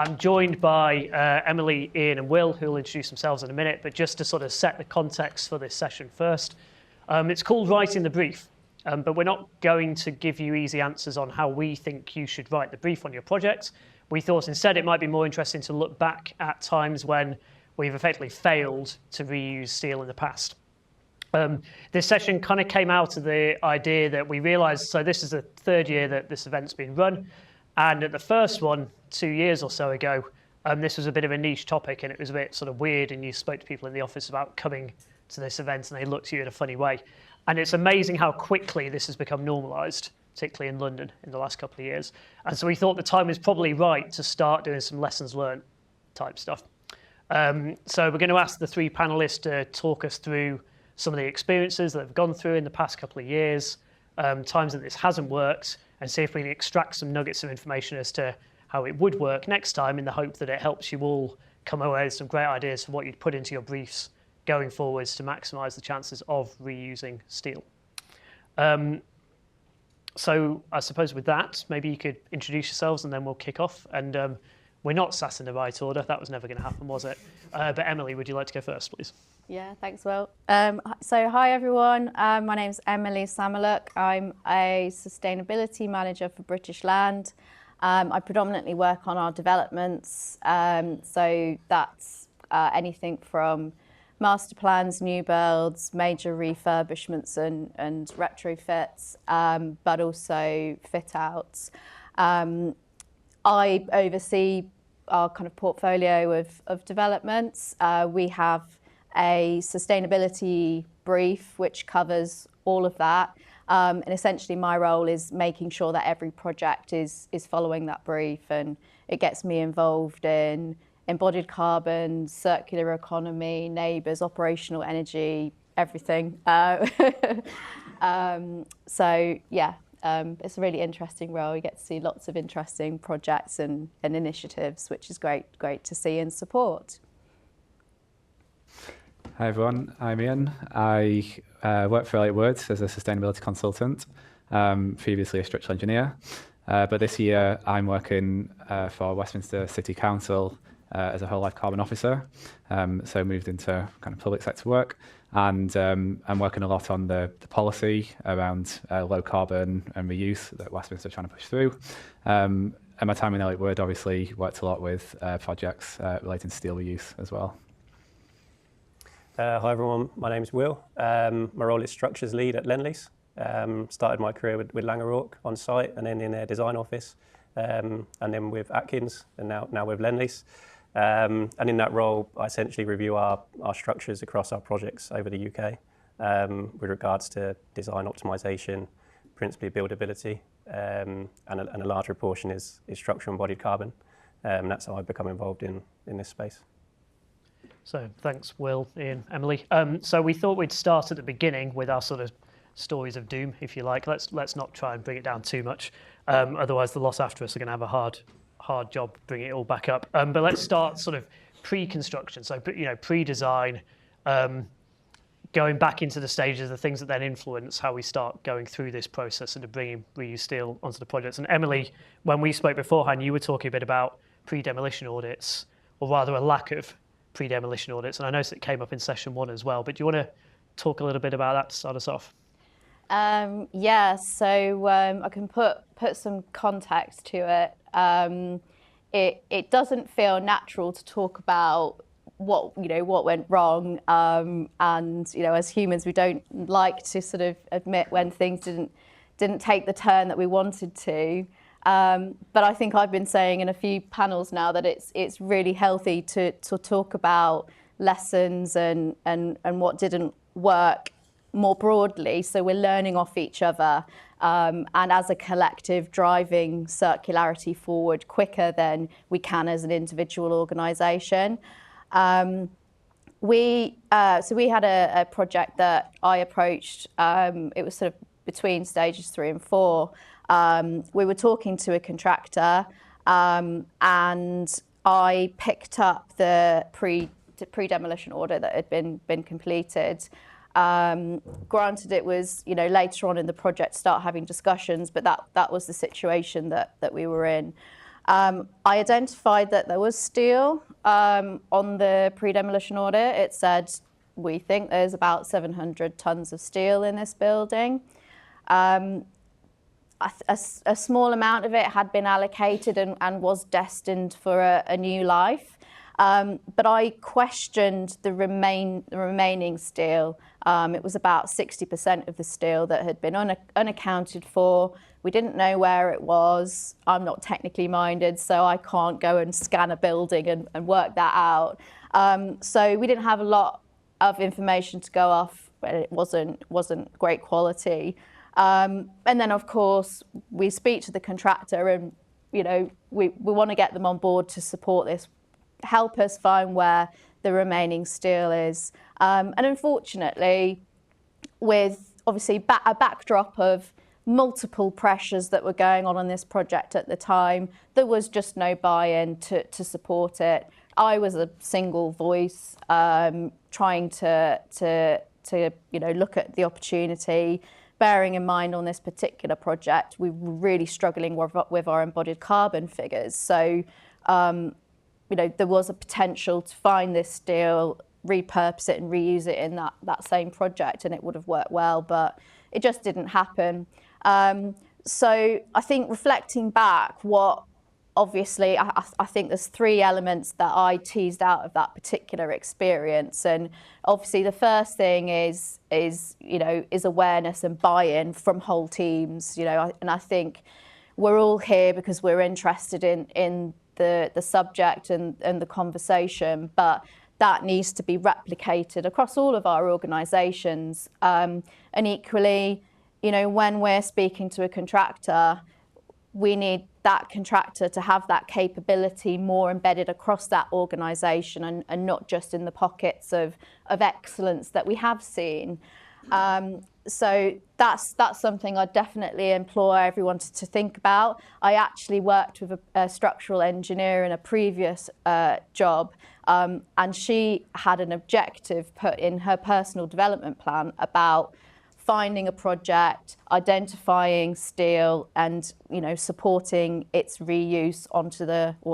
I'm joined by Emily, Ian and Will, who will introduce themselves in a minute, but just to sort of set the context for this session first. It's called Writing the Brief, but we're not going to give you easy answers on how we think you should write the brief on your project. We thought instead it might be more interesting to look back at times when we've effectively failed to reuse steel in the past. This session kind of came out of the idea that we realised, so this is the third year that this event's been run, and at the first one, 2 years or so ago, this was a bit of a niche topic and it was a bit sort of weird, and you spoke to people in the office about coming to this event and they looked at you in a funny way. And it's amazing how quickly this has become normalised, particularly in London in the last couple of years. And so we thought the time was probably right to start doing some lessons learned type stuff. So we're going to ask the three panellists to talk us through some of the experiences that they've gone through in the past couple of years, times that this hasn't worked, and see if we can extract some nuggets of information as to how it would work next time, in the hope that it helps you all come away with some great ideas for what you'd put into your briefs going forwards to maximise the chances of reusing steel. So I suppose with that, maybe you could introduce yourselves and then we'll kick off. And we're not sat in the right order. That was never going to happen, was it? But Emily, would you like to go first, please? Yeah, thanks, Will. So hi, everyone. My name's Emily Samoluk. I'm a sustainability manager for British Land. I predominantly work on our developments. So that's anything from master plans, new builds, major refurbishments and retrofits, but also fit outs. I oversee our kind of portfolio of developments. We have a sustainability brief which covers all of that. And essentially my role is making sure that every project is following that brief, and it gets me involved in embodied carbon, circular economy, neighbours, operational energy, everything. So yeah, it's a really interesting role. You get to see lots of interesting projects and initiatives, which is great to see and support. Hi everyone, I'm Ian. I work for Elliott Woods as a sustainability consultant, previously a structural engineer. But this year I'm working for Westminster City Council as a whole life carbon officer. So moved into kind of public sector work, and I'm working a lot on the policy around low carbon and reuse that Westminster are trying to push through. And my time in Elliott Woods obviously worked a lot with projects relating to steel reuse as well. Hi everyone, my name's Will. My role is structures lead at Lendlease. Started my career with Laing O'Rourke on site, and then in their design office, and then with Atkins, and now with Lendlease. And in that role, I essentially review our structures across our projects over the UK with regards to design optimisation, principally buildability, and a larger portion is structural embodied carbon. And that's how I've become involved in this space. So thanks, Will, Ian, Emily. So we thought we'd start at the beginning with our sort of stories of doom, if you like. Let's not try and bring it down too much. Otherwise, the lots after us are going to have a hard job bringing it all back up. But let's start sort of pre-construction. So, pre-design, going back into the stages, the things that then influence how we start going through this process and bringing reused steel onto the projects. And Emily, when we spoke beforehand, you were talking a bit about pre-demolition audits, or rather a lack of pre-demolition audits, and I noticed it came up in session 1 as well, but do you want to talk a little bit about that to start us off? Yeah, so I can put some context to it. It doesn't feel natural to talk about what went wrong, and as humans we don't like to sort of admit when things didn't take the turn that we wanted to. But I think I've been saying in a few panels now that it's really healthy to talk about lessons and what didn't work more broadly. So we're learning off each other, and as a collective driving circularity forward quicker than we can as an individual organisation. We had a project that I approached. It was sort of between stages 3 and 4. We were talking to a contractor, and I picked up the pre-demolition order that had been completed. Granted, it was later on in the project start having discussions, but that was the situation that we were in. I identified that there was steel on the pre-demolition audit. It said, we think there's about 700 tons of steel in this building. A small amount of it had been allocated and was destined for a new life. But I questioned the remaining steel. It was about 60% of the steel that had been unaccounted for. We didn't know where it was. I'm not technically minded, so I can't go and scan a building and work that out. So we didn't have a lot of information to go off, but it wasn't great quality. And then, of course, we speak to the contractor, and we want to get them on board to support this, help us find where the remaining steel is. And unfortunately, with obviously a backdrop of multiple pressures that were going on this project at the time, there was just no buy-in to support it. I was a single voice trying to look at the opportunity. Bearing in mind on this particular project, we were really struggling with our embodied carbon figures. So, there was a potential to find this steel, repurpose it and reuse it in that same project, and it would have worked well, but it just didn't happen. So I think reflecting back, obviously, I think there's three elements that I teased out of that particular experience. And obviously the first thing is awareness and buy-in from whole teams, and I think we're all here because we're interested in the subject and the conversation, but that needs to be replicated across all of our organisations. And equally, when we're speaking to a contractor, we need that contractor to have that capability more embedded across that organisation and not just in the pockets of excellence that we have seen. So that's something I definitely implore everyone to think about. I actually worked with a structural engineer in a previous job, and she had an objective put in her personal development plan about finding a project, identifying steel, and supporting its reuse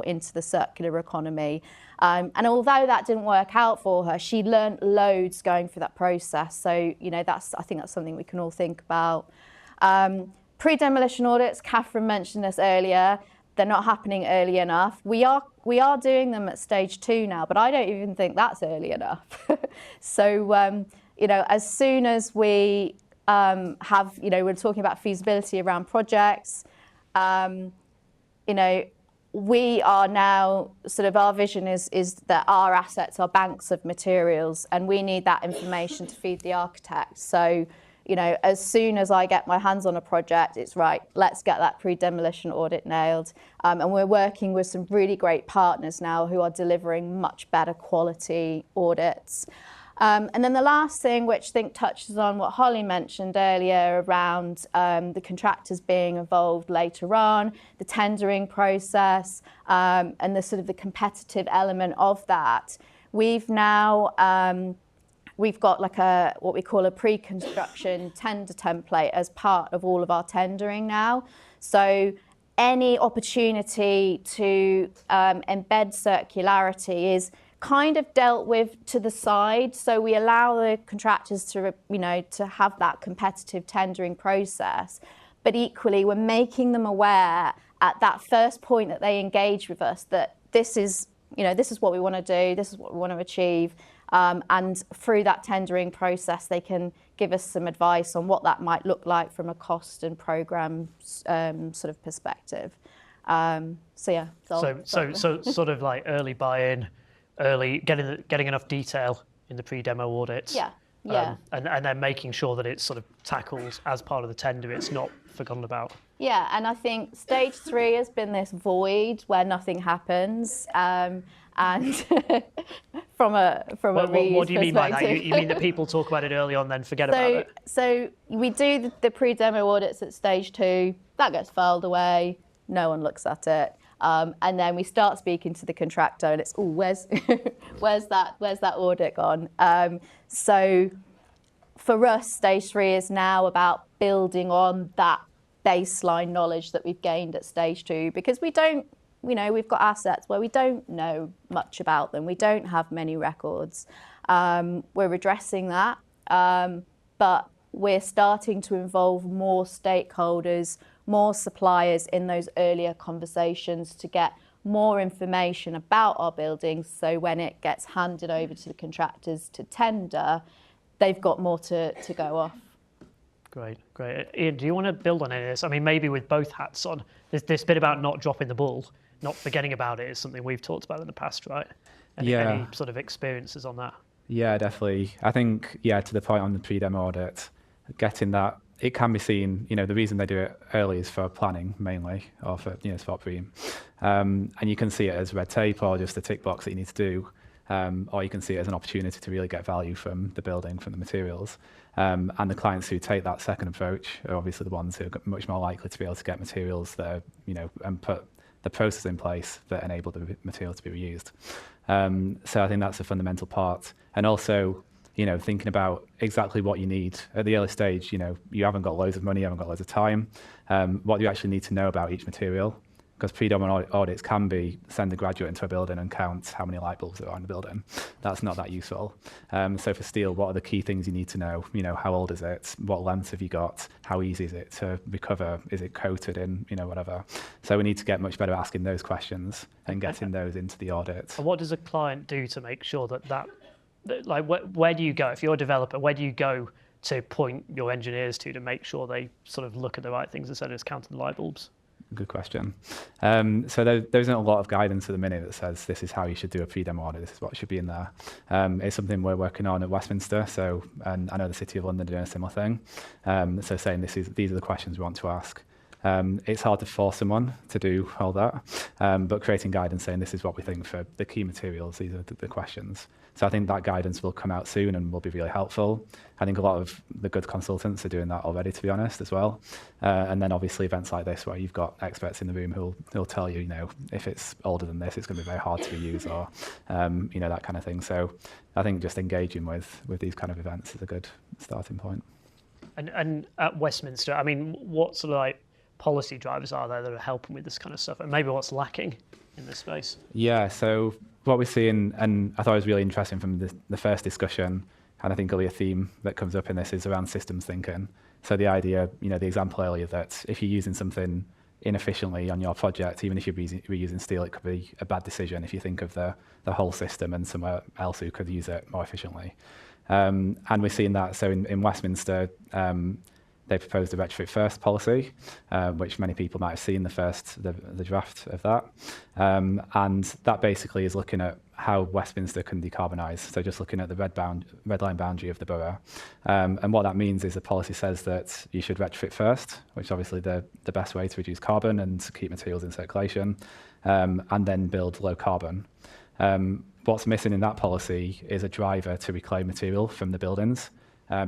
into the circular economy. And although that didn't work out for her, she learned loads going through that process. So I think that's something we can all think about. Pre-demolition audits, Catherine mentioned this earlier. They're not happening early enough. We are doing them at stage 2 now, but I don't even think that's early enough. So as soon as we we're talking about feasibility around projects, we are now our vision is that our assets are banks of materials, and we need that information to feed the architects. So, as soon as I get my hands on a project, it's right, let's get that pre-demolition audit nailed. And we're working with some really great partners now who are delivering much better quality audits. And then the last thing, which I think touches on what Holly mentioned earlier around the contractors being involved later on, the tendering process, and the competitive element of that. We've now we've got what we call a pre-construction tender template as part of all of our tendering now. So any opportunity to embed circularity is kind of dealt with to the side, so we allow the contractors to have that competitive tendering process, but equally we're making them aware at that first point that they engage with us that this is what we want to do, this is what we want to achieve, and through that tendering process they can give us some advice on what that might look like from a cost and programme perspective. So sort of like early buy-in, early getting enough detail in the pre-demo audits. Yeah. And then making sure that it's sort of tackled as part of the tender, it's not forgotten about. Yeah, and I think stage 3 has been this void where nothing happens. And from a reuse what do you mean by that? perspective. You mean that people talk about it early on, then forget about it? So we do the pre-demo audits at stage 2. That gets filed away. No one looks at it. And then we start speaking to the contractor, and it's where's that audit gone? So for us, stage 3 is now about building on that baseline knowledge that we've gained at stage 2, because we don't we've got assets where we don't know much about them. We don't have many records. We're addressing that, but we're starting to involve more stakeholders, more suppliers in those earlier conversations to get more information about our buildings, so when it gets handed over to the contractors to tender, they've got more to go off. Great. Ian, do you want to build on any of this? I mean, maybe with both hats on. This bit about not dropping the ball, not forgetting about it, is something we've talked about in the past, right? Any sort of experiences on that? Yeah, definitely. I think, to the point on the pre-demo audit, getting that, it can be seen, the reason they do it early is for planning mainly, or for, spot preem. And you can see it as red tape or just a tick box that you need to do. Or you can see it as an opportunity to really get value from the building, from the materials. And the clients who take that second approach are obviously the ones who are much more likely to be able to get materials that are, and put the process in place that enable the material to be reused. So I think that's a fundamental part. And also, thinking about exactly what you need at the early stage. You haven't got loads of money, you haven't got loads of time. What do you actually need to know about each material? Because pre-demo audits can be send a graduate into a building and count how many light bulbs there are in the building. That's not that useful. So for steel, what are the key things you need to know? How old is it? What length have you got? How easy is it to recover? Is it coated in, whatever? So we need to get much better at asking those questions and getting those into the audit. And what does a client do to make sure that like, where do you go? If you're a developer, where do you go to point your engineers to make sure they sort of look at the right things instead of just counting the light bulbs? Good question. So there isn't a lot of guidance at the minute that says this is how you should do a pre-demo audit, this is what should be in there. It's something we're working on at Westminster, and I know the City of London are doing a similar thing. So saying these are the questions we want to ask. It's hard to force someone to do all that, but creating guidance saying this is what we think for the key materials, these are the questions. So I think that guidance will come out soon and will be really helpful. I think a lot of the good consultants are doing that already, to be honest, as well. And then obviously events like this where you've got experts in the room who'll tell you, if it's older than this, it's going to be very hard to reuse or, that kind of thing. So I think just engaging with these kind of events is a good starting point. And at Westminster, I mean, what sort of policy drivers are there that are helping with this kind of stuff, and maybe what's lacking in this space? Yeah, so what we're seeing, and I thought it was really interesting from the first discussion, and I think really a theme that comes up in this is around systems thinking. So the idea, the example earlier that if you're using something inefficiently on your project, even if you're reusing steel, it could be a bad decision if you think of the whole system and somewhere else who could use it more efficiently. And we're seeing that. So in Westminster, they proposed a retrofit first policy, which many people might have seen the draft of that. And that basically is looking at how Westminster can decarbonise. So just looking at the red line boundary of the borough. And what that means is the policy says that you should retrofit first, which is obviously the best way to reduce carbon and to keep materials in circulation, and then build low carbon. What's missing in that policy is a driver to reclaim material from the buildings.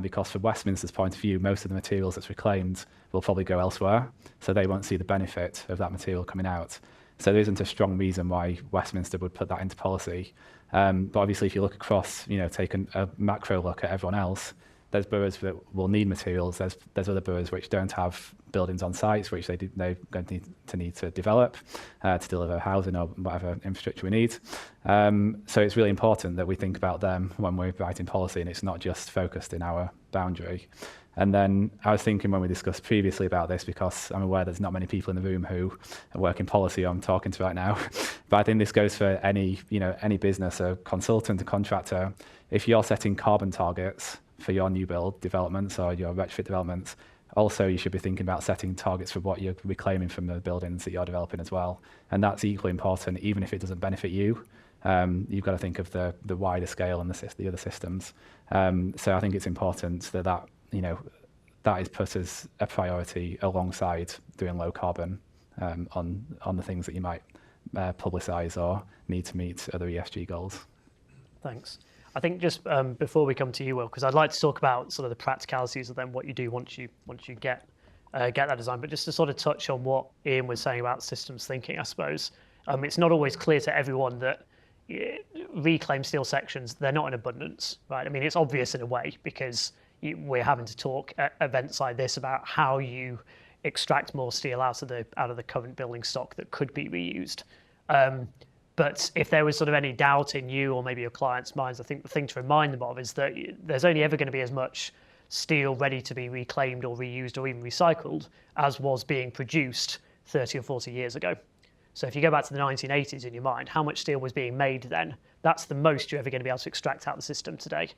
Because from Westminster's point of view, most of the materials that's reclaimed will probably go elsewhere, so they won't see the benefit of that material coming out. So there isn't a strong reason why Westminster would put that into policy. But obviously, if you look across, take a macro look at everyone else, there's boroughs that will need materials. There's other boroughs which don't have buildings on sites, which they're going to need to develop to deliver housing or whatever infrastructure we need. So it's really important that we think about them when we're writing policy, and it's not just focused in our boundary. And then I was thinking when we discussed previously about this, because I'm aware there's not many people in the room who work in policy I'm talking to right now, but I think this goes for any business, a consultant, a contractor. If you're setting carbon targets for your new build developments or your retrofit developments, also you should be thinking about setting targets for what you're reclaiming from the buildings that you're developing as well. And that's equally important, even if it doesn't benefit you. You've got to think of the wider scale and the other systems. So I think it's important that is put as a priority alongside doing low carbon on the things that you might publicise or need to meet other ESG goals. Thanks. I think just before we come to you, Will, because I'd like to talk about sort of the practicalities of then what you do once you get that design, but just to sort of touch on what Ian was saying about systems thinking, I suppose. It's not always clear to everyone that reclaimed steel sections, they're not in abundance, right? I mean, it's obvious in a way because we're having to talk at events like this about how you extract more steel out of the current building stock that could be reused. But if there was sort of any doubt in you or maybe your clients' minds, I think the thing to remind them of is that there's only ever going to be as much steel ready to be reclaimed or reused or even recycled as was being produced 30 or 40 years ago. So if you go back to the 1980s in your mind, how much steel was being made then? That's the most you're ever going to be able to extract out of the system today.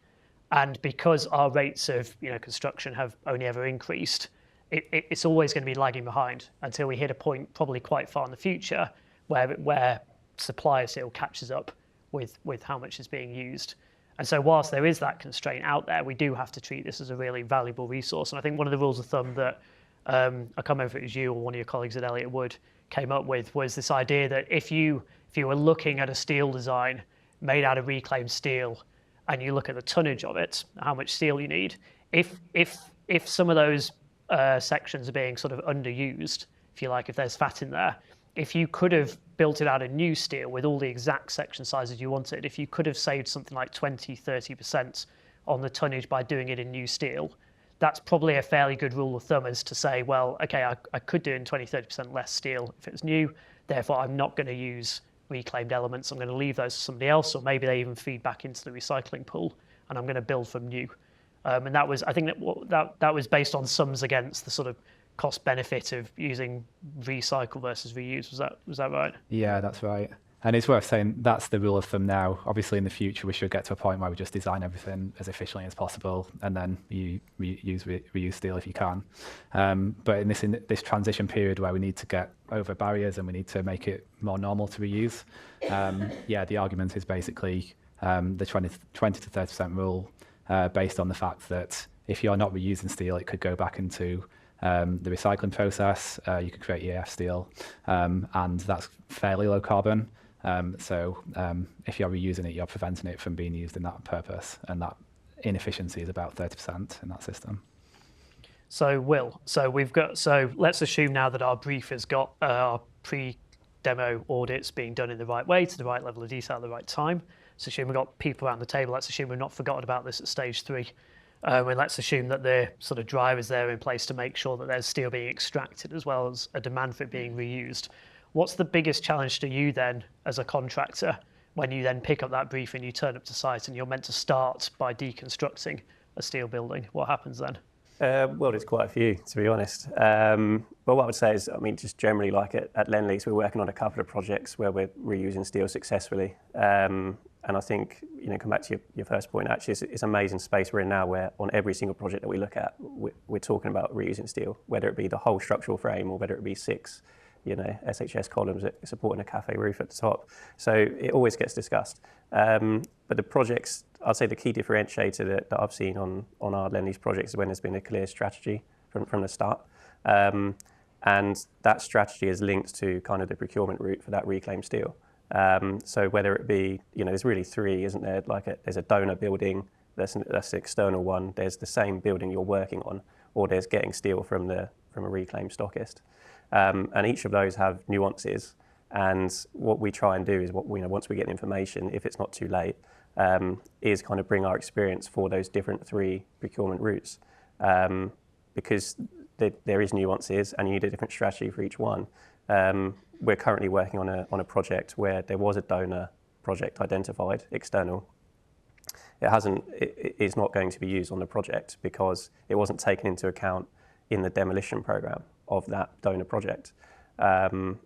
And because our rates of construction have only ever increased, it's always going to be lagging behind until we hit a point probably quite far in the future where supply of steel catches up with how much is being used. And so whilst there is that constraint out there, we do have to treat this as a really valuable resource. And I think one of the rules of thumb that I can't remember if it was you or one of your colleagues at Elliott Wood came up with was this idea that if you were looking at a steel design made out of reclaimed steel and you look at the tonnage of it, how much steel you need, if some of those sections are being sort of underused, if you like, if there's fat in there, if you could have built it out of new steel with all the exact section sizes you wanted, if you could have saved something like 20-30% on the tonnage by doing it in new steel, that's probably a fairly good rule of thumb as to say, well, okay, I could do it in 20-30% less steel if it was new, therefore I'm not going to use reclaimed elements, I'm going to leave those to somebody else, or maybe they even feed back into the recycling pool, and I'm going to build from new. And that was, I think that was based on sums against the sort of cost benefit of using recycle versus reuse. Was that right? Yeah, that's right. And it's worth saying that's the rule of thumb now. Obviously, in the future, we should get to a point where we just design everything as efficiently as possible, and then you reuse steel if you can. But in this transition period where we need to get over barriers and we need to make it more normal to reuse, the argument is basically the 20 to 30% rule, based on the fact that if you're not reusing steel, it could go back into the recycling process. You could create EAF steel, and that's fairly low carbon. So if you're reusing it, you're preventing it from being used in that purpose, and that inefficiency is about 30% in that system. So Will, so let's assume now that our brief has got our pre-demo audits being done in the right way, to the right level of detail at the right time. Let's assume we've got people around the table. Let's assume we've not forgotten about this at stage 3. And let's assume that the sort of drivers there in place to make sure that there's steel being extracted as well as a demand for it being reused. What's the biggest challenge to you then as a contractor when you then pick up that brief and you turn up to site and you're meant to start by deconstructing a steel building? What happens then? Well, there's quite a few, to be honest. But what I would say is, just generally like at Lend-Lease, we're working on a couple of projects where we're reusing steel successfully. And I think, come back to your first point, actually, it's an amazing space we're in now where on every single project that we look at, we're talking about reusing steel, whether it be the whole structural frame or whether it be 6, SHS columns supporting a cafe roof at the top. So it always gets discussed. But the projects, I'd say the key differentiator that I've seen on our Lend-Lease projects is when there's been a clear strategy from the start. And that strategy is linked to kind of the procurement route for that reclaimed steel. So whether it be, there's really 3, isn't there? There's a donor building, that's an external one. There's the same building you're working on, or there's getting steel from a reclaimed stockist. And each of those have nuances. And what we try and do is once we get information, if it's not too late, is kind of bring our experience for those different 3 procurement routes, because there is nuances and you need a different strategy for each one. We're currently working on a project where there was a donor project identified, external. It's not going to be used on the project because it wasn't taken into account in the demolition program of that donor project. Even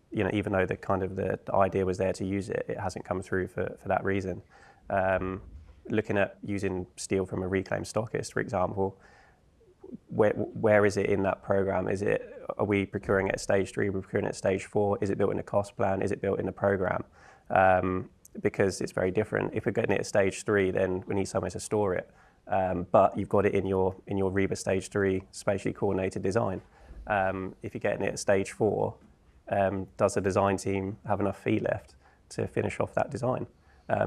though the idea was there to use it, it hasn't come through for that reason. Looking at using steel from a reclaimed stockist, for example, where is it in that program? Are we procuring it at stage 3? Are we procuring it at stage 4? Is it built in the cost plan? Is it built in the program? Because it's very different. If we're getting it at stage 3, then we need somewhere to store it. But you've got it in your REBA stage 3 spatially coordinated design. If you're getting it at stage 4, does the design team have enough fee left to finish off that design?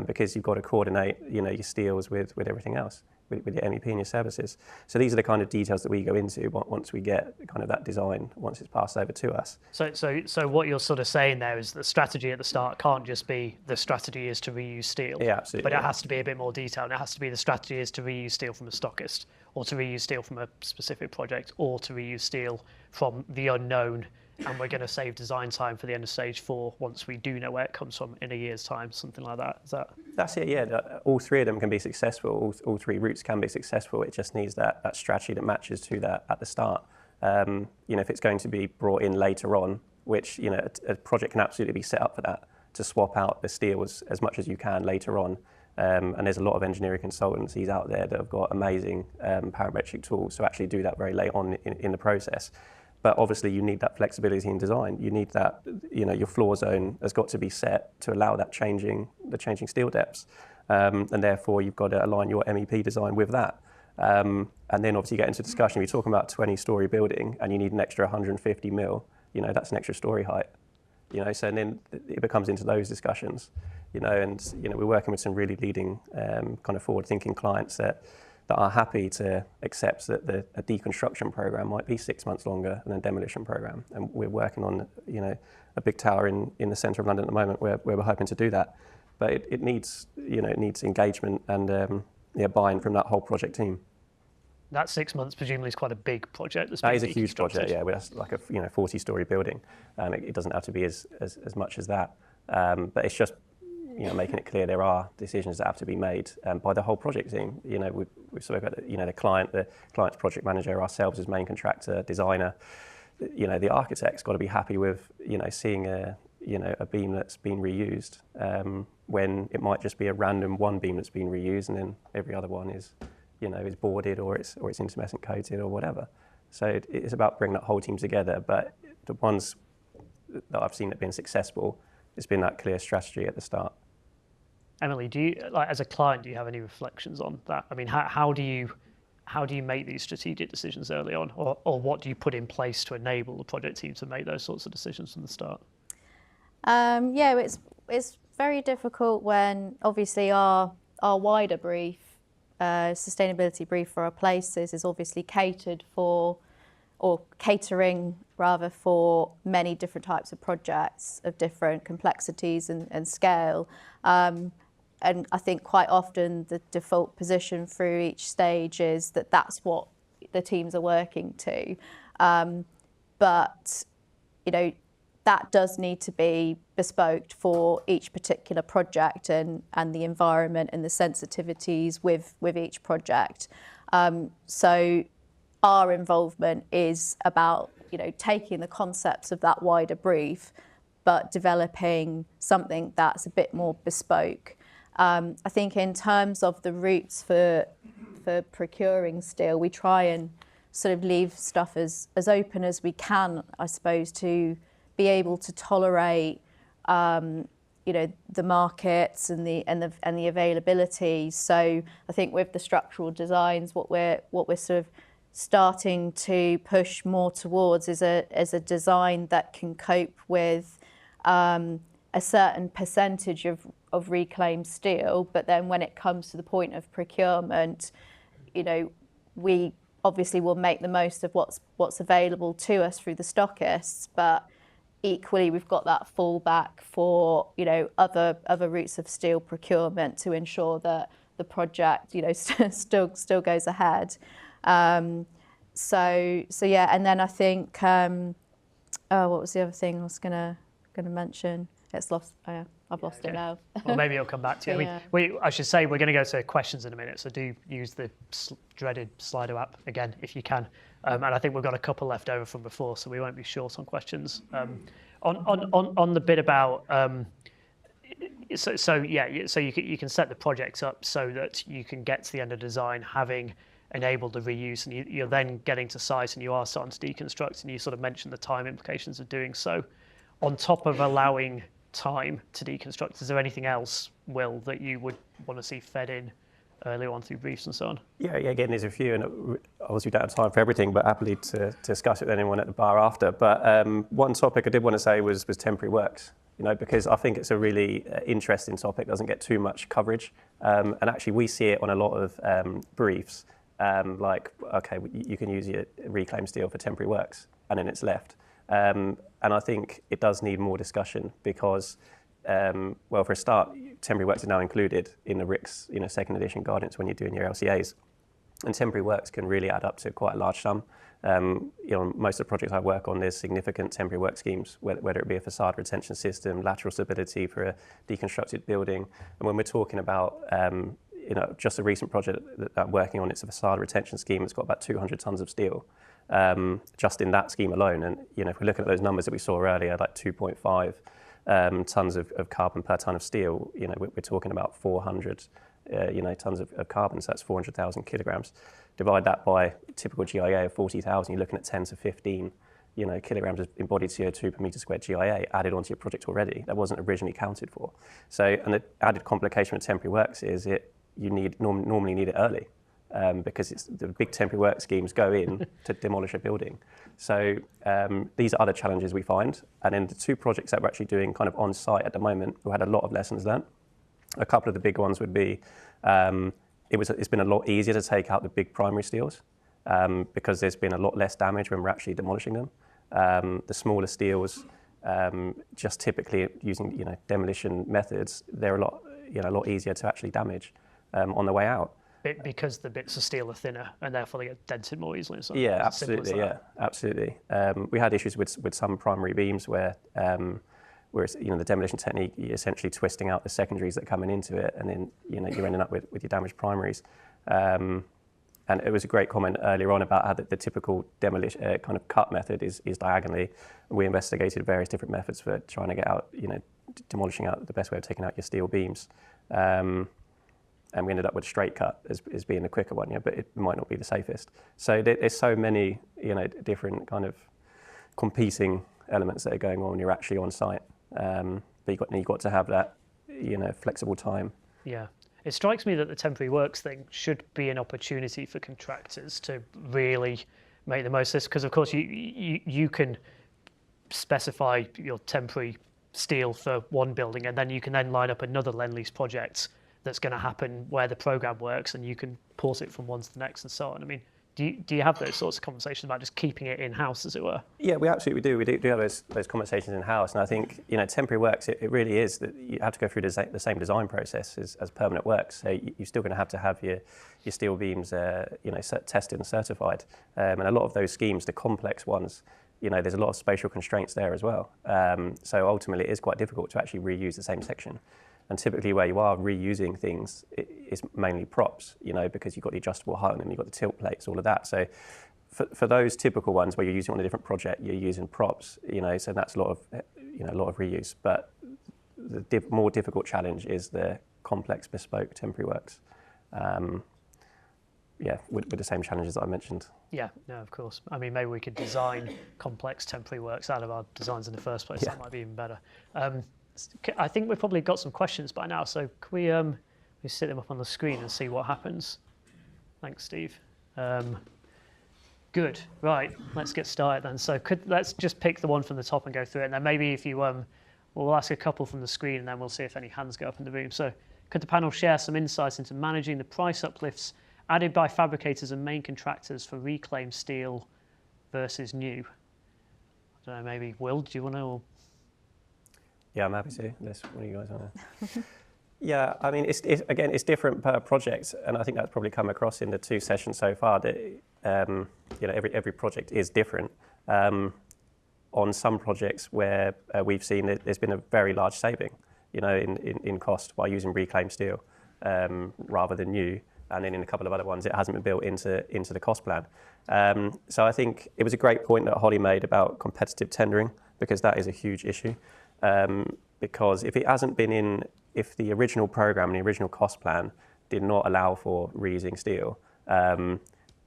Because you've got to coordinate, your steels with everything else, with your MEP and your services. So these are the kind of details that we go into once we get kind of that design, once it's passed over to us. So what you're sort of saying there is the strategy at the start can't just be the strategy is to reuse steel. Yeah, absolutely. But it has to be a bit more detailed. It has to be the strategy is to reuse steel from a stockist, or to reuse steel from a specific project, or to reuse steel from the unknown and we're going to save design time for the end of stage 4 once we do know where it comes from in a year's time, something like that. Is that? That's it, yeah. All three of them can be successful. All three routes can be successful. It just needs that strategy that matches to that at the start. If it's going to be brought in later on, which, a project can absolutely be set up for that, to swap out the steel as much as you can later on. And there's a lot of engineering consultancies out there that have got amazing parametric tools to actually do that very late on in the process. But obviously you need that flexibility in design. You need that, your floor zone has got to be set to allow that changing steel depths. And therefore you've got to align your MEP design with that. And then obviously you get into discussion, you're talking about a 20-story building and you need an extra 150 mil, that's an extra story height. So then it becomes into those discussions, and we're working with some really leading kind of forward-thinking clients that are happy to accept that a deconstruction program might be 6 months longer than a demolition program. And we're working on, a big tower in the centre of London at the moment where we're hoping to do that. But it needs, it needs engagement and buy-in from that whole project team. That 6 months presumably is quite a big project. That is a huge project, yeah. That's like a 40-story building. It doesn't have to be as much as that, but it's just making it clear there are decisions that have to be made by the whole project team. We've spoken about the client's project manager, ourselves as main contractor, designer. The architect's got to be happy with seeing a beam that's been reused when it might just be a random one beam that's been reused and then every other one is boarded or it's intermescent coated or whatever. So it's about bringing that whole team together. But the ones that I've seen that have been successful, it's been that clear strategy at the start. Emily, do you, as a client, do you have any reflections on that? I mean, how do you make these strategic decisions early on, or what do you put in place to enable the project team to make those sorts of decisions from the start? It's very difficult when obviously our wider brief, sustainability brief for our places is obviously catering rather for many different types of projects of different complexities and scale. And I think quite often the default position through each stage is that that's what the teams are working to. But that does need to be bespoke for each particular project and the environment and the sensitivities with each project. So our involvement is about taking the concepts of that wider brief, but developing something that's a bit more bespoke. I think in terms of the routes for procuring steel, we try and sort of leave stuff as open as we can, I suppose, to be able to tolerate the markets and the availability. So I think with the structural designs, what we're sort of starting to push more towards is a design that can cope with a certain percentage of reclaimed steel, but then when it comes to the point of procurement, we obviously will make the most of what's available to us through the stockists, but equally we've got that fallback for other routes of steel procurement to ensure that the project still goes ahead. So yeah, and then I think what was the other thing I was gonna mention? It's lost. Oh yeah, I've lost it now. Well, maybe it'll come back to you. Yeah. I should say we're going to go to questions in a minute, so do use the dreaded Slido app again if you can. And I think we've got a couple left over from before, so we won't be short on questions. On the bit about so you can set the projects up so that you can get to the end of design having enabled the reuse, and you're then getting to site and you are starting to deconstruct, and you sort of mentioned the time implications of doing so. On top of allowing time to deconstruct, is there anything else, Will, that you would want to see fed in earlier on through briefs and so on? Yeah, again, there's a few, and obviously we don't have time for everything, but happily to discuss it with anyone at the bar after. But one topic I did want to say was temporary works, because I think it's a really interesting topic, doesn't get too much coverage. And actually we see it on a lot of briefs, like, okay, you can use your reclaimed steel for temporary works, and then it's left. And I think it does need more discussion because, well, for a start, temporary works are now included in the RICS, second edition guidance when you're doing your LCAs. And temporary works can really add up to quite a large sum. Most of the projects I work on, there's significant temporary work schemes, whether it be a facade retention system, lateral stability for a deconstructed building. And when we're talking about, just a recent project that I'm working on, it's a facade retention scheme. It's got about 200 tons of steel, just in that scheme alone. And if we're looking at those numbers that we saw earlier, like 2.5 tons of carbon per ton of steel, we're talking about 400 tons of carbon, so that's 400,000 kilograms. Divide that by typical GIA of 40,000, you're looking at 10 to 15 kilograms of embodied CO2 per metre squared GIA added onto your project already. That wasn't originally accounted for. So, and the added complication with temporary works is normally need it early, because it's the big temporary work schemes go in to demolish a building. So these are other challenges we find. And then the two projects that we're actually doing kind of on site at the moment, we had a lot of lessons learned. A couple of the big ones would be, it's been a lot easier to take out the big primary steels, because there's been a lot less damage when we're actually demolishing them. The smaller steels, just typically using demolition methods, they're a lot easier to actually damage on the way out. Because the bits of steel are thinner and therefore they get dented more easily. So yeah, absolutely. Yeah, absolutely. We had issues with some primary beams where the demolition technique, you're essentially twisting out the secondaries that are coming into it, and then you're ending up with your damaged primaries. And it was a great comment earlier on about how the typical demolition kind of cut method is diagonally. We investigated various different methods for trying to get out, demolishing out the best way of taking out your steel beams. And we ended up with a straight cut as being the quicker one, but it might not be the safest. So there's so many, different kind of competing elements that are going on when you're actually on site. But you've got to have that, flexible time. Yeah. It strikes me that the temporary works thing should be an opportunity for contractors to really make the most of this, because of course you can specify your temporary steel for one building, and then you can then line up another Lend-Lease project that's going to happen where the program works, and you can port it from one to the next and so on. I mean, do you have those sorts of conversations about just keeping it in-house, as it were? Yeah, we absolutely do. We do have those conversations in-house, and I think temporary works, it really is that you have to go through the same design process as permanent works. So you're still going to have your steel beams tested and certified, and a lot of those schemes, the complex ones, there's a lot of spatial constraints there as well. So ultimately, it is quite difficult to actually reuse the same section. And typically where you are reusing things, it's mainly props, because you've got the adjustable height on them, you've got the tilt plates, all of that. So for those typical ones where you're using on a different project, you're using props, so that's a lot of reuse. But the more difficult challenge is the complex bespoke temporary works. With the same challenges that I mentioned. Yeah, no, of course. I mean, maybe we could design complex temporary works out of our designs in the first place. Yeah. That might be even better. I think we've probably got some questions by now, so can we sit them up on the screen and see what happens? Thanks, Steve. Good. Right, let's get started then. So let's just pick the one from the top and go through it, and then maybe if you we'll ask a couple from the screen, and then we'll see if any hands go up in the room. So could the panel share some insights into managing the price uplifts added by fabricators and main contractors for reclaimed steel versus new? I don't know, maybe Will, do you want to? Or... Yeah, I'm happy to. What do you guys want to? Yeah, I mean, it's different per project, and I think that's probably come across in the two sessions so far. That every project is different. On some projects where we've seen that there's been a very large saving, in cost by using reclaimed steel rather than new, and then in a couple of other ones it hasn't been built into the cost plan. So I think it was a great point that Holly made about competitive tendering, because that is a huge issue. Because if the original program and the original cost plan did not allow for reusing steel,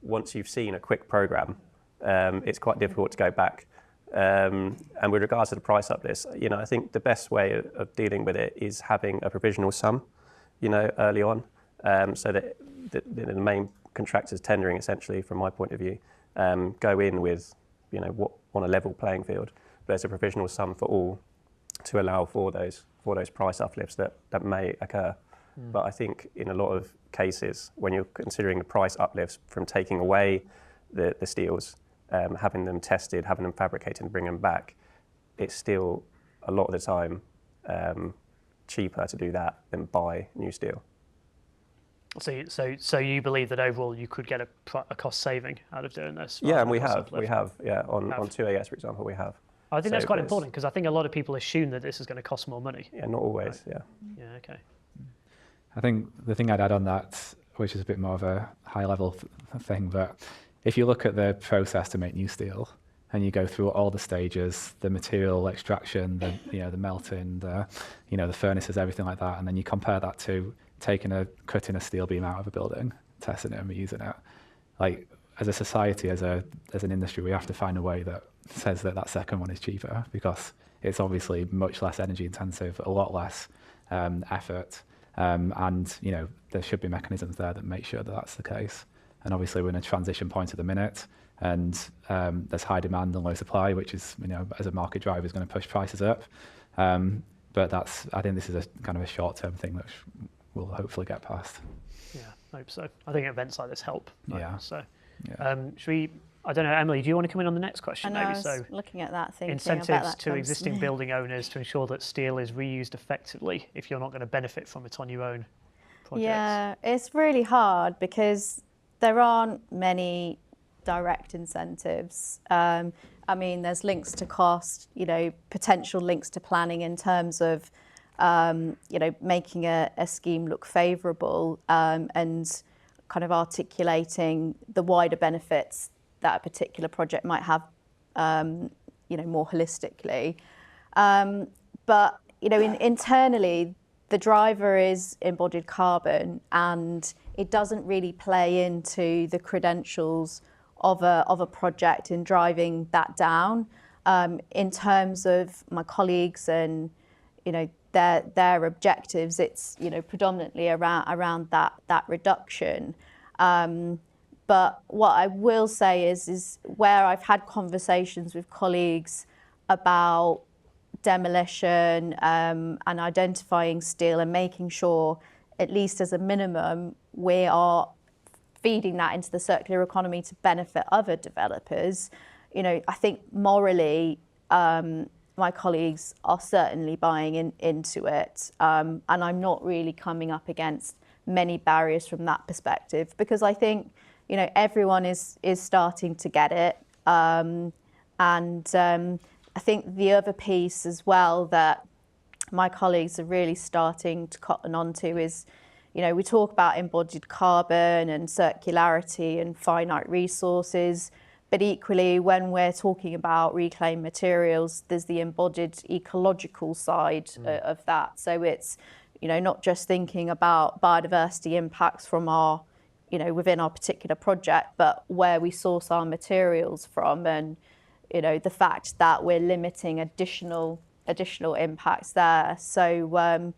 once you've seen a quick program, it's quite difficult to go back. And with regards to the price uplifts, I think the best way of dealing with it is having a provisional sum, early on, so that the main contractors tendering, essentially, from my point of view, go in with, what on a level playing field. But there's a provisional sum for all, to allow for those price uplifts that may occur. But I think in a lot of cases, when you're considering the price uplifts from taking away the steels, having them tested, having them fabricated and bringing them back, it's still a lot of the time cheaper to do that than buy new steel. So you believe that overall you could get a cost saving out of doing this? Yeah, and we rather than a have. cost We have. Yeah, on Have. 2AS, for example, we have. I think that's So quite there's- important because I think a lot of people assume that this is going to cost more money. Yeah, not always. Yeah. Yeah, okay. I think the thing I'd add on that, which is a bit more of a high level thing, but if you look at the process to make new steel and you go through all the stages, the material extraction, the melting, the furnaces, everything like that, and then you compare that to cutting a steel beam out of a building, testing it and reusing it. Like, as a society, as an industry, we have to find a way that says that second one is cheaper, because it's obviously much less energy intensive, a lot less effort, and there should be mechanisms there that make sure that that's the case. And obviously we're in a transition point at the minute, and there's high demand and low supply, which is, as a market driver, is going to push prices up. But I think this is a kind of a short-term thing that we'll hopefully get past. Yeah, I hope so. I think events like this help. Right? Yeah. So, Yeah. should we? I don't know, Emily. Do you want to come in on the next question? I know, Maybe I was so. looking at that, thinking Incentives about that to comes existing me. building owners to ensure that steel is reused effectively if you're not going to benefit from it on your own projects. Yeah, it's really hard because there aren't many direct incentives. I mean, there's links to cost, potential links to planning in terms of, making a scheme look favourable, and kind of articulating the wider benefits that a particular project might have, more holistically. But, internally, the driver is embodied carbon, and it doesn't really play into the credentials of a project in driving that down. In terms of my colleagues and, their objectives, it's, predominantly around that reduction. But what I will say is where I've had conversations with colleagues about demolition, and identifying steel and making sure, at least as a minimum, we are feeding that into the circular economy to benefit other developers. I think morally, my colleagues are certainly buying into it, and I'm not really coming up against many barriers from that perspective, because I think everyone is starting to get it, and I think the other piece as well that my colleagues are really starting to cotton onto is, we talk about embodied carbon and circularity and finite resources, but equally when we're talking about reclaimed materials, there's the embodied ecological side of that. So it's, not just thinking about biodiversity impacts from our, within our particular project, but where we source our materials from, and, the fact that we're limiting additional impacts there. So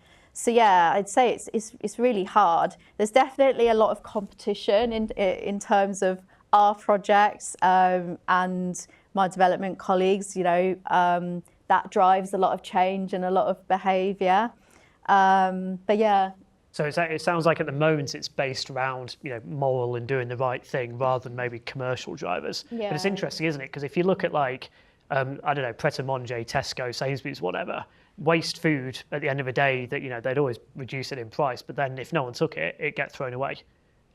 yeah, I'd say it's really hard. There's definitely a lot of competition in terms of our projects, and my development colleagues. That drives a lot of change and a lot of behaviour. But yeah. So it sounds like at the moment it's based around moral and doing the right thing rather than maybe commercial drivers. Yeah. But it's interesting, isn't it? Because if you look at like I don't know, Pret a Manger, Tesco, Sainsbury's, whatever, waste food at the end of the day that they'd always reduce it in price, but then if no one took it, it'd get thrown away,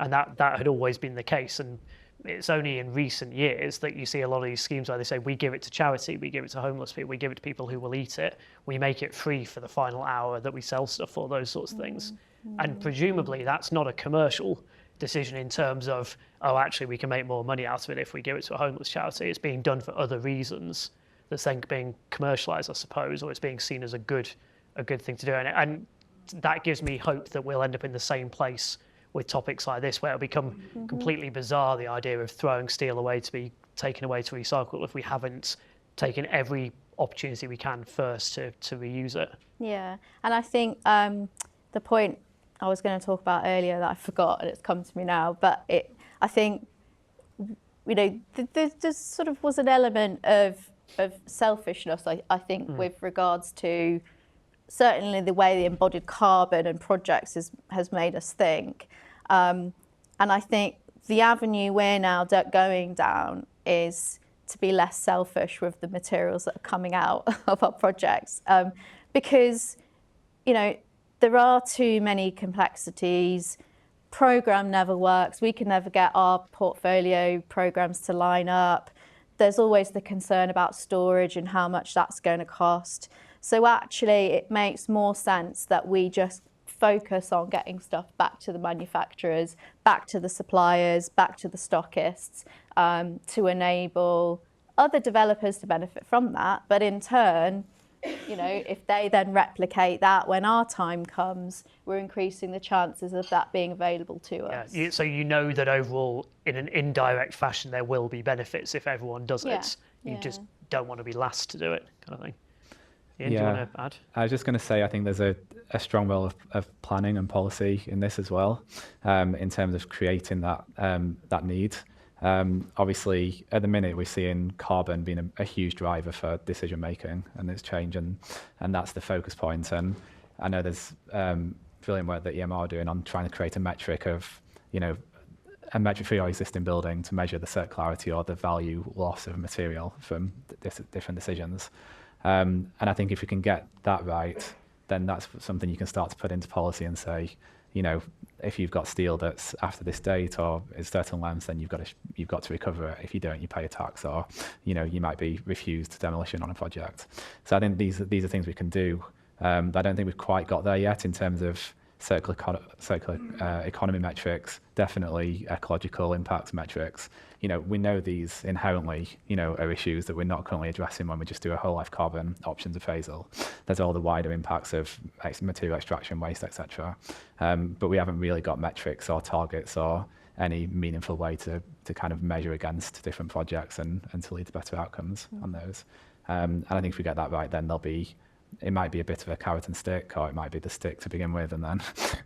and that had always been the case. And it's only in recent years that you see a lot of these schemes where they say we give it to charity, we give it to homeless people, we give it to people who will eat it, we make it free for the final hour that we sell stuff for, those sorts of things. And presumably that's not a commercial decision in terms of, oh, actually we can make more money out of it if we give it to a homeless charity. It's being done for other reasons that's then being commercialised, I suppose, or it's being seen as a good thing to do. And that gives me hope that we'll end up in the same place with topics like this, where it'll become completely bizarre, the idea of throwing steel away to be taken away to recycle, if we haven't taken every opportunity we can first to reuse it. Yeah, and I think the point I was going to talk about earlier that I forgot, and it's come to me now, but I think, there sort of was an element of selfishness, I think, with regards to certainly the way the embodied carbon and projects has made us think. And I think the avenue we're now going down is to be less selfish with the materials that are coming out of our projects, because, there are too many complexities. program never works. We can never get our portfolio programs to line up. There's always the concern about storage and how much that's going to cost. So actually, it makes more sense that we just focus on getting stuff back to the manufacturers, back to the suppliers, back to the stockists, to enable other developers to benefit from that. But in turn, you know, if they then replicate that when our time comes, we're increasing the chances of that being available to us. Yeah, so you know that overall, in an indirect fashion, there will be benefits if everyone does it. You just don't want to be last to do it, kind of thing. Ian, do you want to add? I was just going to say, I think there's a strong role of planning and policy in this as well, in terms of creating that need. Obviously, at the minute, we're seeing carbon being a huge driver for decision making and its change, and that's the focus point. And I know there's brilliant work that EMR are doing on trying to create a metric of, you know, a metric for your existing building to measure the circularity or the value loss of material from different decisions. And I think if you can get that right, then that's something you can start to put into policy and say, you know, if you've got steel that's after this date or is certain lengths, then you've got to recover it. If you don't, you pay a tax, or, you know, you might be refused demolition on a project. So I think these are things we can do. But I don't think we've quite got there yet in terms of circular economy metrics, definitely ecological impact metrics. You know, we know these inherently, you know, are issues that we're not currently addressing when we just do a whole life carbon options appraisal. There's all the wider impacts of material extraction, waste, etc. But we haven't really got metrics or targets or any meaningful way to kind of measure against different projects and to lead to better outcomes on those. And I think if we get that right, then it might be a bit of a carrot and stick, or it might be the stick to begin with, and then,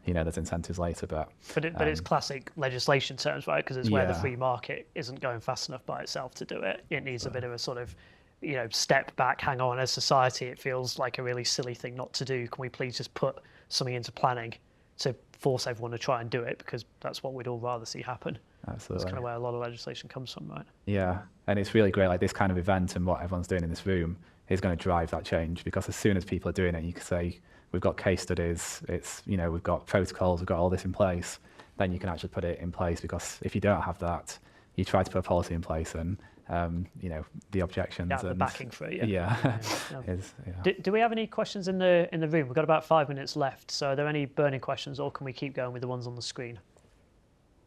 you know, there's incentives later. But it's classic legislation terms, right? Because it's where the free market isn't going fast enough by itself to do it. It needs a bit of a sort of, you know, step back, hang on. As society, it feels like a really silly thing not to do. Can we please just put something into planning to force everyone to try and do it? Because that's what we'd all rather see happen. Absolutely. That's kind of where a lot of legislation comes from, right? Yeah, and it's really great, like this kind of event and what everyone's doing in this room is going to drive that change, because as soon as people are doing it, you can say, we've got case studies, it's, you know, we've got protocols, we've got all this in place, then you can actually put it in place. Because if you don't have that, you try to put a policy in place and, you know, the objections. Yeah, the backing for it, Do we have any questions in the room? We've got about 5 minutes left. So are there any burning questions, or can we keep going with the ones on the screen?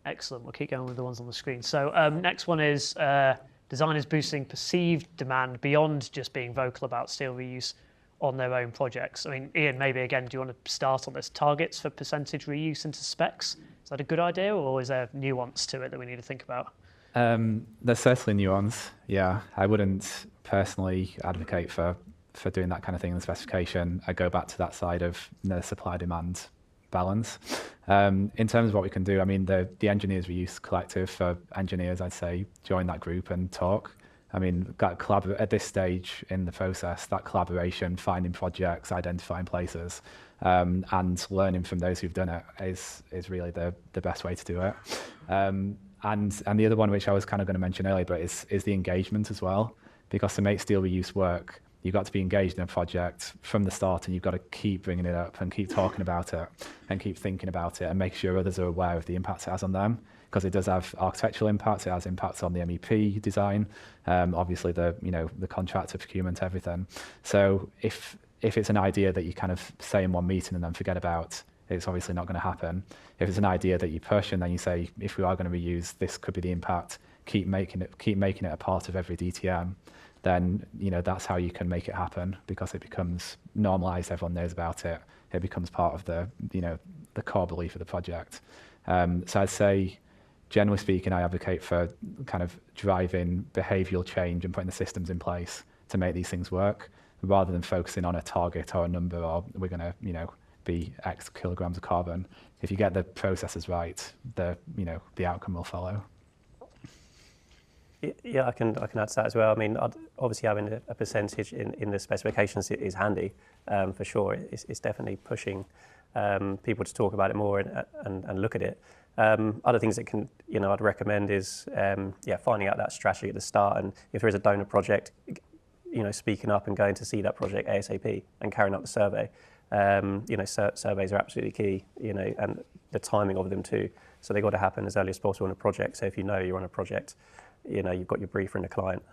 Excellent, we'll keep going with the ones on the screen. So next one is designers boosting perceived demand beyond just being vocal about steel reuse on their own projects. I mean, Ian, maybe again, do you want to start on this? Targets for percentage reuse into specs? Is that a good idea, or is there nuance to it that we need to think about? There's certainly nuance, yeah. I wouldn't personally advocate for doing that kind of thing in the specification. I go back to that side of the supply-demand balance. In terms of what we can do, I mean, the Engineers Reuse Collective for engineers, I'd say, join that group and talk. I mean, at this stage in the process, that collaboration, finding projects, identifying places, and learning from those who've done it is really the best way to do it. And the other one, which I was kind of going to mention earlier, but is the engagement as well. Because to make steel reuse work, you've got to be engaged in a project from the start, and you've got to keep bringing it up and keep talking about it and keep thinking about it and make sure others are aware of the impacts it has on them, because it does have architectural impacts, it has impacts on the MEP design, obviously the contractor procurement, everything. So if it's an idea that you kind of say in one meeting and then forget about, it's obviously not going to happen. If it's an idea that you push and then you say, if we are going to reuse, this could be the impact, keep making it a part of every DTM, then, you know, that's how you can make it happen, because it becomes normalized, everyone knows about it, it becomes part of the core belief of the project. So I'd say, generally speaking, I advocate for kind of driving behavioural change and putting the systems in place to make these things work, rather than focusing on a target or a number, or we're going to, you know, be X kilograms of carbon. If you get the processes right, the outcome will follow. Yeah, I can add to that as well. I mean, obviously having a percentage in the specifications is handy, for sure. It's definitely pushing people to talk about it more and look at it. Other things that can, you know, I'd recommend is, finding out that strategy at the start, and if there is a donor project, you know, speaking up and going to see that project ASAP and carrying out the survey. You know, surveys are absolutely key, you know, and the timing of them too. So they've got to happen as early as possible in a project. So if you know you're on a project, you know, you've got your briefer and the client,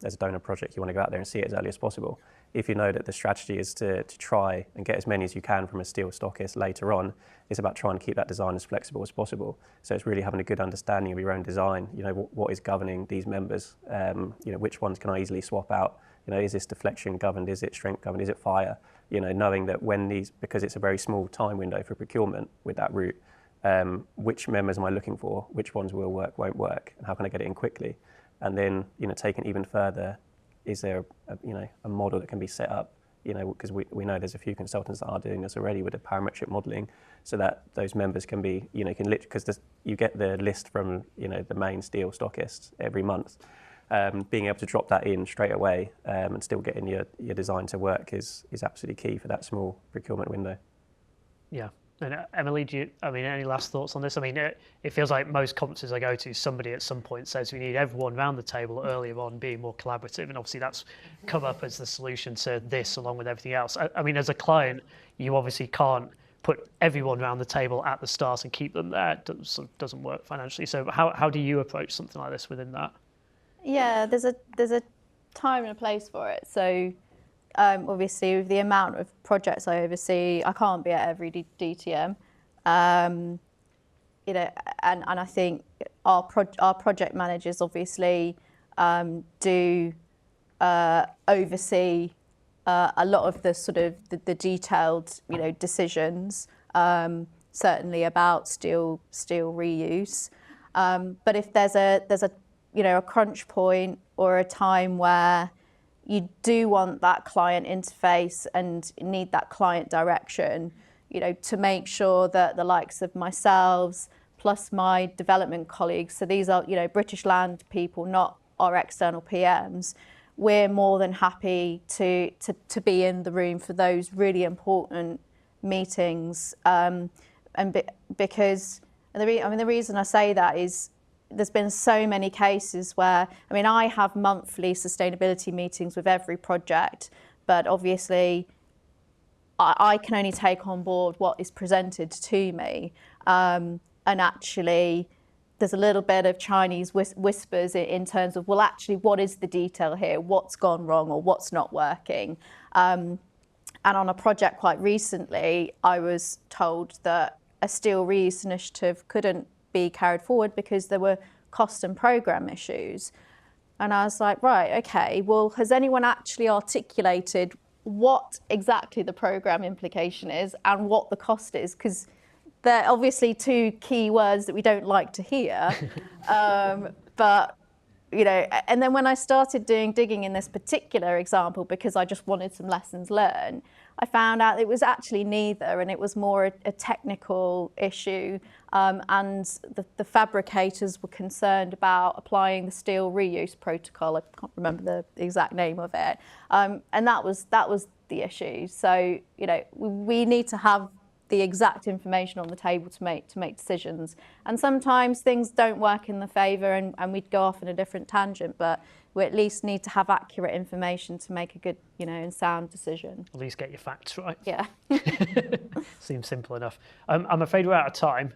as a donor project, you want to go out there and see it as early as possible. If you know that the strategy is to try and get as many as you can from a steel stockist later on, it's about trying to keep that design as flexible as possible. So it's really having a good understanding of your own design, you know, what is governing these members, you know, which ones can I easily swap out, you know, is this deflection governed, is it strength governed, is it fire, you know, knowing that when these, because it's a very small time window for procurement with that route, which members am I looking for, which ones will work, won't work, and how can I get it in quickly? And then, you know, taking it even further, is there you know, a model that can be set up, you know, because we know there's a few consultants that are doing this already with the parametric modelling, so that those members can be, you know, because you get the list from, you know, the main steel stockists every month. Being able to drop that in straight away and still getting your design to work is absolutely key for that small procurement window. Yeah. And Emily, any last thoughts on this? I mean, it feels like most conferences I go to, somebody at some point says we need everyone around the table earlier on being more collaborative, and obviously that's come up as the solution to this along with everything else. I mean, as a client, you obviously can't put everyone around the table at the start and keep them there. It doesn't work financially. So how do you approach something like this within that? Yeah, there's a time and a place for it. So obviously, with the amount of projects I oversee, I can't be at every DTM. You know, and I think our project managers obviously do oversee a lot of the sort of the detailed, you know, decisions, certainly about steel reuse. But if there's a you know, a crunch point or a time where you do want that client interface and need that client direction, you know, to make sure that the likes of myself plus my development colleagues, so these are, you know, British Land people, not our external PMs, we're more than happy to be in the room for those really important meetings. Because the reason I say that is there's been so many cases where, I mean, I have monthly sustainability meetings with every project, but obviously I can only take on board what is presented to me. And actually, there's a little bit of Chinese whispers in terms of, well, actually, what is the detail here? What's gone wrong or what's not working? And on a project quite recently, I was told that a steel reuse initiative couldn't be carried forward because there were cost and program issues. And I was like, right, okay, well, has anyone actually articulated what exactly the program implication is and what the cost is? Because they're obviously two key words that we don't like to hear. But, you know, and then when I started digging in this particular example, because I just wanted some lessons learned, I found out it was actually neither, and it was more a technical issue. And the fabricators were concerned about applying the steel reuse protocol. I can't remember the exact name of it. And that was the issue. So, you know, we need to have the exact information on the table to make decisions. And sometimes things don't work in the favour and we'd go off in a different tangent, but we at least need to have accurate information to make a good, you know, and sound decision. At least get your facts right. Yeah. Seems simple enough. I'm afraid we're out of time.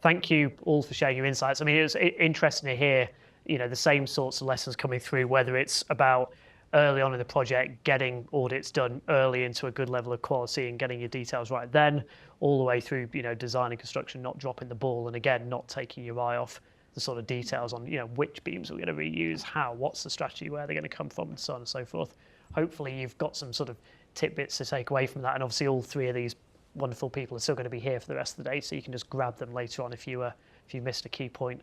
Thank you all for sharing your insights. I mean, it was interesting to hear, you know, the same sorts of lessons coming through, whether it's about early on in the project, getting audits done early into a good level of quality and getting your details right then, all the way through, you know, design and construction, not dropping the ball, and again, not taking your eye off the sort of details on, you know, which beams we're going to reuse, how, what's the strategy, where they're going to come from, and so on and so forth. Hopefully you've got some sort of tidbits to take away from that, and obviously all three of these wonderful people are still going to be here for the rest of the day, so you can just grab them later on if you missed a key point.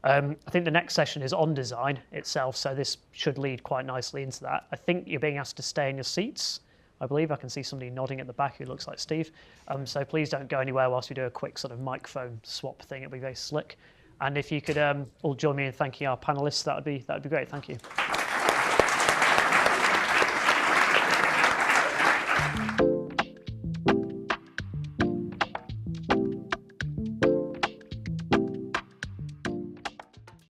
I think the next session is on design itself, so this should lead quite nicely into that. I think you're being asked to stay in your seats. I believe I can see somebody nodding at the back who looks like Steve. So please don't go anywhere whilst we do a quick sort of microphone swap thing. It'll be very slick. And if you could all join me in thanking our panelists, that would be great. Thank you.